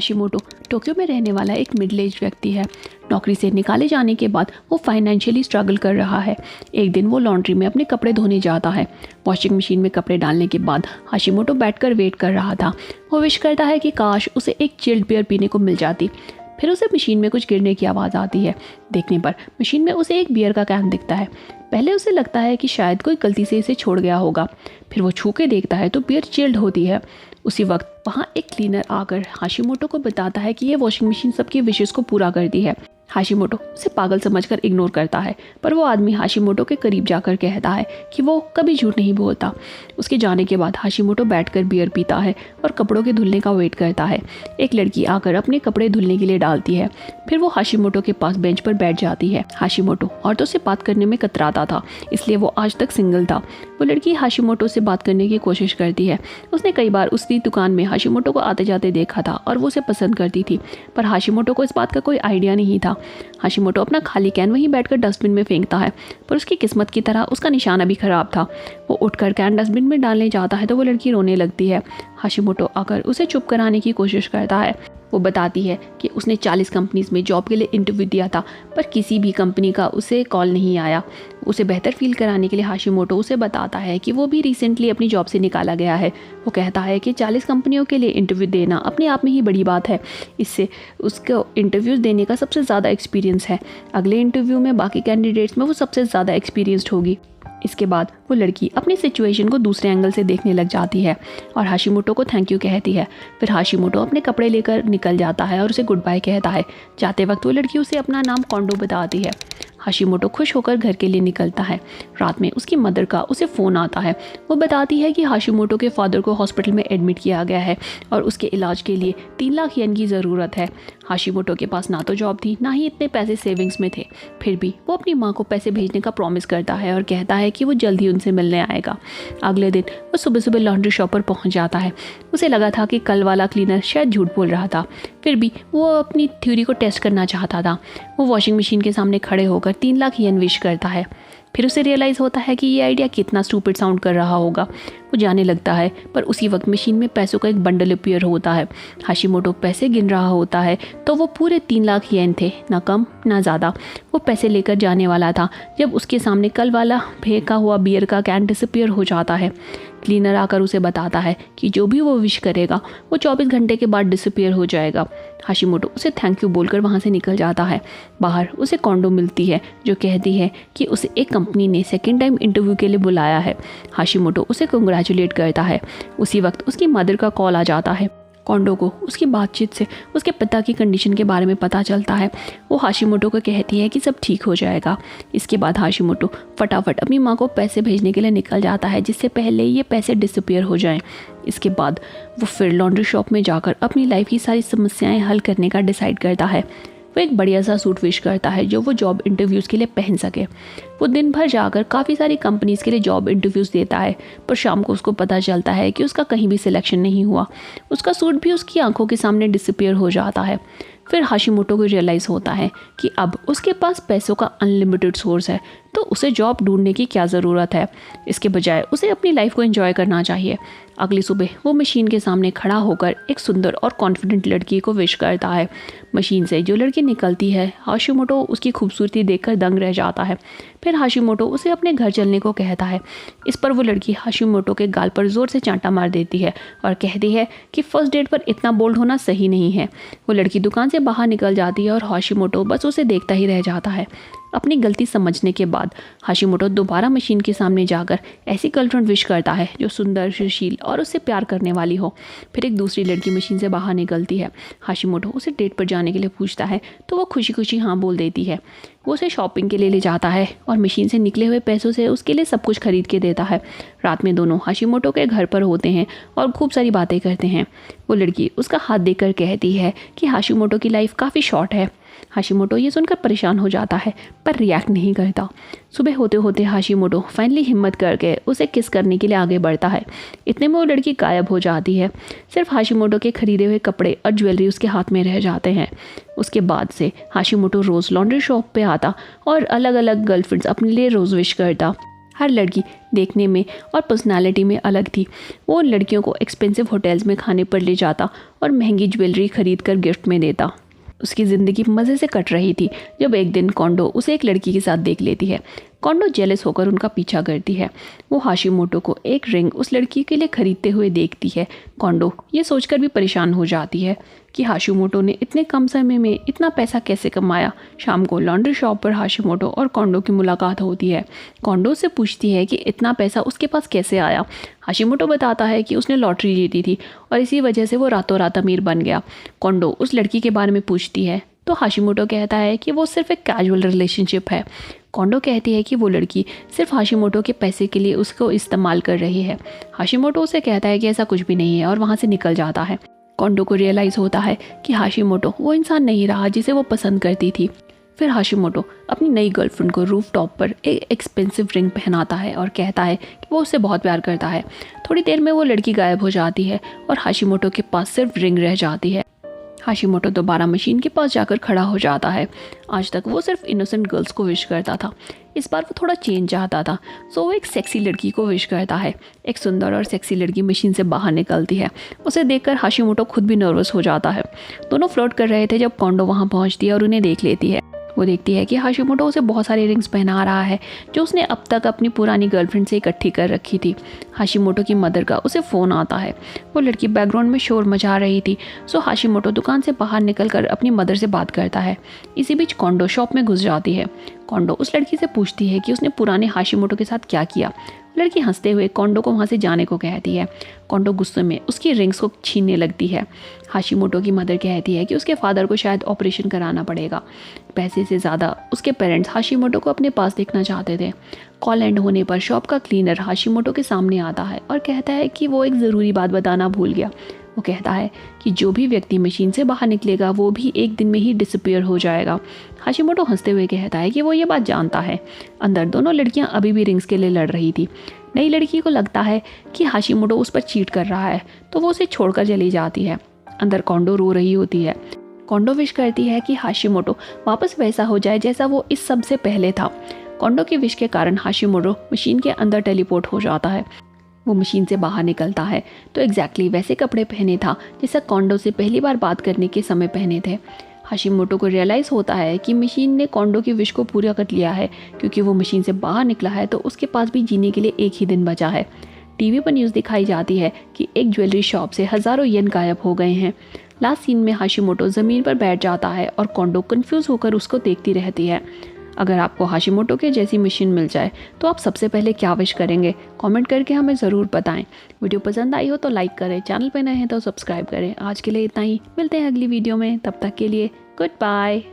Hashimoto Tokyo में रहने वाला एक मिडिल एज व्यक्ति है। नौकरी से निकाले जाने के बाद वो फाइनेंशियली स्ट्रगल कर रहा है। एक दिन वो लॉन्ड्री में अपने कपड़े धोने जाता है। वॉशिंग मशीन में कपड़े डालने के बाद हाशिमोटो बैठकर वेट कर रहा था। वो विश करता है कि काश उसे एक चिल्ड बियर पीने को मिल जाती। फिर उसे मशीन में कुछ गिरने की आवाज़ आती है। देखने पर मशीन में उसे एक बियर का कैन दिखता है। पहले उसे लगता है कि शायद कोई गलती से इसे छोड़ गया होगा। फिर वो छू के देखता है तो बियर चिल्ड होती है। उसी वक्त वहाँ एक क्लीनर आकर हाशिमोटो को बताता है कि ये वॉशिंग मशीन सबकी विशेष को पूरा करती है। हाशिमोटो उसे पागल समझकर इग्नोर करता है, पर वो आदमी हाशिमोटो के करीब जाकर कहता है कि वो कभी झूठ नहीं बोलता। उसके जाने के बाद हाशिमोटो बैठकर बियर पीता है और कपड़ों के धुलने का वेट करता है। एक लड़की आकर अपने कपड़े धुलने के लिए डालती है। फिर वो हाशिमोटो के पास बेंच पर बैठ जाती है। हाशिमोटो औरतों से बात करने में कतराता था, इसलिए वो आज तक सिंगल था। वो लड़की हाशिमोटो से बात करने की कोशिश करती है। उसने कई बार उसकी दुकान में हाशिमोटो को आते जाते देखा था और वो उसे पसंद करती थी, पर हाशिमोटो को इस बात का कोई आइडिया नहीं था। हाशिमोटो अपना खाली कैन वहीं बैठकर डस्टबिन में फेंकता है, पर उसकी किस्मत की तरह उसका निशाना भी खराब था। वो उठकर कैन डस्टबिन में डालने जाता है तो वो लड़की रोने लगती है। हाशिमोटो आकर उसे चुप कराने की कोशिश करता है। वो बताती है कि उसने 40 कंपनीज में जॉब के लिए इंटरव्यू दिया था, पर किसी भी कंपनी का उसे कॉल नहीं आया। उसे बेहतर फील कराने के लिए हाशिमोटो उसे बताता है कि वो भी रिसेंटली अपनी जॉब से निकाला गया है। वो कहता है कि 40 कंपनियों के लिए इंटरव्यू देना अपने आप में ही बड़ी बात है। इससे उसको इंटरव्यूज़ देने का सबसे ज़्यादा एक्सपीरियंस है। अगले इंटरव्यू में बाकी कैंडिडेट्स में वो सबसे ज़्यादा एक्सपीरियंस्ड होगी। इसके बाद वो लड़की अपनी सिचुएशन को दूसरे एंगल से देखने लग जाती है और हाशिमोटो को थैंक यू कहती है। फिर हाशिमोटो अपने कपड़े लेकर निकल जाता है और उसे गुड बाय कहता है। जाते वक्त वो लड़की उसे अपना नाम कोंडो बताती है। हाशिमोटो खुश होकर घर के लिए निकलता है। रात में उसकी मदर का उसे फ़ोन आता है। वो बताती है कि हाशिमोटो के फादर को हॉस्पिटल में एडमिट किया गया है और उसके इलाज के लिए 3 लाख येन की ज़रूरत है। हाशिमोटो के पास ना तो जॉब थी, ना ही इतने पैसे सेविंग्स में थे। फिर भी वो अपनी माँ को पैसे भेजने का प्रॉमिस करता है और कहता है कि वो जल्द ही उनसे मिलने आएगा। अगले दिन वो सुबह सुबह लॉन्ड्री शॉप पर पहुँच जाता है। उसे लगा था कि कल वाला क्लीनर शायद झूठ बोल रहा था, फिर भी वो अपनी थ्योरी को टेस्ट करना चाहता था। वो वॉशिंग मशीन के सामने खड़े होकर 3 लाख येन विश करता है। फिर उसे रियलाइज़ होता है कि ये आइडिया कितना स्टूपिड साउंड कर रहा होगा। वो जाने लगता है, पर उसी वक्त मशीन में पैसों का एक बंडल अपीयर होता है। हाशिमोटो पैसे गिन रहा होता है तो वो पूरे 3 लाख येन थे, ना कम ना ज़्यादा। वो पैसे लेकर जाने वाला था जब उसके सामने कल वाला फेंका हुआ बियर का कैन डिसअपीयर हो जाता है। क्लीनर आकर उसे बताता है कि जो भी वो विश करेगा वो 24 घंटे के बाद डिसअपीयर हो जाएगा। हाशिमोटो उसे थैंक यू बोलकर वहाँ से निकल जाता है। बाहर उसे कोंडो मिलती है जो कहती है कि उसे एक कंपनी ने सेकेंड टाइम इंटरव्यू के लिए बुलाया है। हाशिमोटो उसे कंग्रेचुलेट करता है। उसी वक्त उसकी मदर का कॉल आ जाता है। कोंडो को उसकी बातचीत से उसके पिता की कंडीशन के बारे में पता चलता है। वो हाशिमोटो को कहती है कि सब ठीक हो जाएगा। इसके बाद हाशिमोटो फटाफट अपनी माँ को पैसे भेजने के लिए निकल जाता है, जिससे पहले ये पैसे डिसअपीयर हो जाएं। इसके बाद वो फिर लॉन्ड्री शॉप में जाकर अपनी लाइफ की सारी समस्याएं हल करने का डिसाइड करता है। वो एक बढ़िया सा सूट विश करता है जो वो जॉब इंटरव्यूज़ के लिए पहन सके। वो दिन भर जाकर काफ़ी सारी कंपनीज़ के लिए जॉब इंटरव्यूज़ देता है, पर शाम को उसको पता चलता है कि उसका कहीं भी सिलेक्शन नहीं हुआ। उसका सूट भी उसकी आंखों के सामने डिसअपीयर हो जाता है। फिर हाशिमोटो को रियलाइज़ होता है कि अब उसके पास पैसों का अनलिमिटेड सोर्स है, तो उसे जॉब ढूंढने की क्या ज़रूरत है। इसके बजाय उसे अपनी लाइफ को एंजॉय करना चाहिए। अगली सुबह वो मशीन के सामने खड़ा होकर एक सुंदर और कॉन्फिडेंट लड़की को विश करता है। मशीन से जो लड़की निकलती है, हाशिमोटो उसकी खूबसूरती देखकर दंग रह जाता है। फिर हाशिमोटो उसे अपने घर चलने को कहता है। इस पर वो लड़की हाशिमोटो के गाल पर ज़ोर से चांटा मार देती है और कहती है कि फर्स्ट डेट पर इतना बोल्ड होना सही नहीं है। वो लड़की दुकान से बाहर निकल जाती है और हाशिमोटो बस उसे देखता ही रह जाता है। अपनी गलती समझने के बाद हाशिमोटो दोबारा मशीन के सामने जाकर ऐसी गर्लफ्रेंड विश करता है जो सुंदर, सुशील और उससे प्यार करने वाली हो। फिर एक दूसरी लड़की मशीन से बाहर निकलती है। हाशिमोटो उसे डेट पर जाने के लिए पूछता है तो वो खुशी खुशी हाँ बोल देती है। वो उसे शॉपिंग के लिए ले जाता है और मशीन से निकले हुए पैसों से उसके लिए सब कुछ खरीद के देता है। रात में दोनों हाशिमोटो के घर पर होते हैं और खूब सारी बातें करते हैं। वो लड़की उसका हाथ देखकर कहती है कि हाशिमोटो की लाइफ काफ़ी शॉर्ट है। हाशिमोटो ये सुनकर परेशान हो जाता है, पर रिएक्ट नहीं करता। सुबह होते होते हाशिमोटो फाइनली हिम्मत करके उसे किस करने के लिए आगे बढ़ता है। इतने में वो लड़की गायब हो जाती है। सिर्फ हाशिमोटो के खरीदे हुए कपड़े और ज्वेलरी उसके हाथ में रह जाते हैं। उसके बाद से हाशिमोटो रोज़ लॉन्ड्री शॉप पे आता और अलग अलग गर्लफ्रेंड्स अपने लिए रोज़ विश करता। हर लड़की देखने में और पर्सनालिटी में अलग थी। वो उन लड़कियों को एक्सपेंसिव होटल्स में खाने पर ले जाता और महंगी ज्वेलरी खरीद कर गिफ्ट में देता। उसकी ज़िंदगी मज़े से कट रही थी जब एक दिन कोंडो उसे एक लड़की के साथ देख लेती है। कोंडो जेलस होकर उनका पीछा करती है। वो हाशिमोटो को एक रिंग उस लड़की के लिए खरीदते हुए देखती है। कोंडो ये सोचकर भी परेशान हो जाती है कि हाशिमोटो ने इतने कम समय में इतना पैसा कैसे कमाया। शाम को लॉन्ड्री शॉप पर हाशिमोटो और कोंडो की मुलाकात होती है। कोंडो से पूछती है कि इतना पैसा उसके पास कैसे आया। हाशिमोटो बताता है कि उसने लॉटरी जीती थी और इसी वजह से वो रातों रात अमीर बन गया। कोंडो उस लड़की के बारे में पूछती है तो हाशिमोटो कहता है कि वो सिर्फ एक कैजुअल रिलेशनशिप है। कोंडो कहती है कि वो लड़की सिर्फ हाशिमोटो के पैसे के लिए उसको इस्तेमाल कर रही है। हाशिमोटो उसे कहता है कि ऐसा कुछ भी नहीं है और वहाँ से निकल जाता है। कोंडो को रियलाइज़ होता है कि हाशिमोटो वो इंसान नहीं रहा जिसे वो पसंद करती थी। फिर हाशिमोटो अपनी नई गर्लफ्रेंड को रूफ टॉप पर एक एक्सपेंसिव रिंग पहनाता है और कहता है कि वो उससे बहुत प्यार करता है। थोड़ी देर में वो लड़की गायब हो जाती है और हाशिमोटो के पास सिर्फ रिंग रह जाती है। हाशिमोटो दोबारा मशीन के पास जाकर खड़ा हो जाता है। आज तक वो सिर्फ इनोसेंट गर्ल्स को विश करता था, इस बार वो थोड़ा चेंज चाहता था, सो वो एक सेक्सी लड़की को विश करता है। एक सुंदर और सेक्सी लड़की मशीन से बाहर निकलती है। उसे देखकर हाशिमोटो खुद भी नर्वस हो जाता है। दोनों फ्लर्ट कर रहे थे जब कोंडो वहाँ पहुँचती है और उन्हें देख लेती है। वो देखती है कि हाशिमोटो उसे बहुत सारे रिंग्स पहना रहा है जो उसने अब तक अपनी पुरानी गर्लफ्रेंड से इकट्ठी कर रखी थी। हाशिमोटो की मदर का उसे फ़ोन आता है। वो लड़की बैकग्राउंड में शोर मचा रही थी, सो हाशिमोटो दुकान से बाहर निकलकर अपनी मदर से बात करता है। इसी बीच कोंडो शॉप में घुस जाती है। कोंडो उस लड़की से पूछती है कि उसने पुराने हाशिमोटो के साथ क्या किया। लड़की हंसते हुए कोंडो को वहाँ से जाने को कहती है। कोंडो गुस्से में उसकी रिंग्स को छीनने लगती है। हाशिमोटो की मदर कहती है कि उसके फादर को शायद ऑपरेशन कराना पड़ेगा। पैसे से ज़्यादा उसके पेरेंट्स हाशिमोटो को अपने पास देखना चाहते थे। कॉल एंड होने पर शॉप का क्लीनर हाशिमोटो के सामने आता है और कहता है कि वो एक ज़रूरी बात बताना भूल गया। वो कहता है कि जो भी व्यक्ति मशीन से बाहर निकलेगा वो भी एक दिन में ही डिसअपीयर हो जाएगा। हाशिमोटो हंसते हुए कहता है कि वो ये बात जानता है। अंदर दोनों लड़कियां अभी भी रिंग्स के लिए लड़ रही थी। नई लड़की को लगता है कि हाशिमोटो उस पर चीट कर रहा है, तो वो उसे छोड़कर चली जाती है। अंदर कोंडो रो रही होती है। कोंडो विश करती है कि हाशिमोटो वापस वैसा हो जाए जैसा वो इस सब से पहले था। कोंडो की विश के कारण हाशिमोटो मशीन के अंदर टेलीपोर्ट हो जाता है। वो मशीन से बाहर निकलता है तो एग्जैक्टली वैसे कपड़े पहने था जैसा कोंडो से पहली बार बात करने के समय पहने थे। हाशिमोटो को रियलाइज़ होता है कि मशीन ने कोंडो की विश को पूरा कर लिया है, क्योंकि वो मशीन से बाहर निकला है तो उसके पास भी जीने के लिए एक ही दिन बचा है। टीवी पर न्यूज़ दिखाई जाती है कि एक ज्वेलरी शॉप से हज़ारों येन गायब हो गए हैं। लास्ट सीन में हाशिमोटो ज़मीन पर बैठ जाता है और कोंडो कन्फ्यूज़ होकर उसको देखती रहती है। अगर आपको हाशिमोटो के जैसी मशीन मिल जाए तो आप सबसे पहले क्या विश करेंगे? कमेंट करके हमें ज़रूर बताएं। वीडियो पसंद आई हो तो लाइक करें, चैनल पर नए हैं तो सब्सक्राइब करें। आज के लिए इतना ही, मिलते हैं अगली वीडियो में, तब तक के लिए गुड बाय।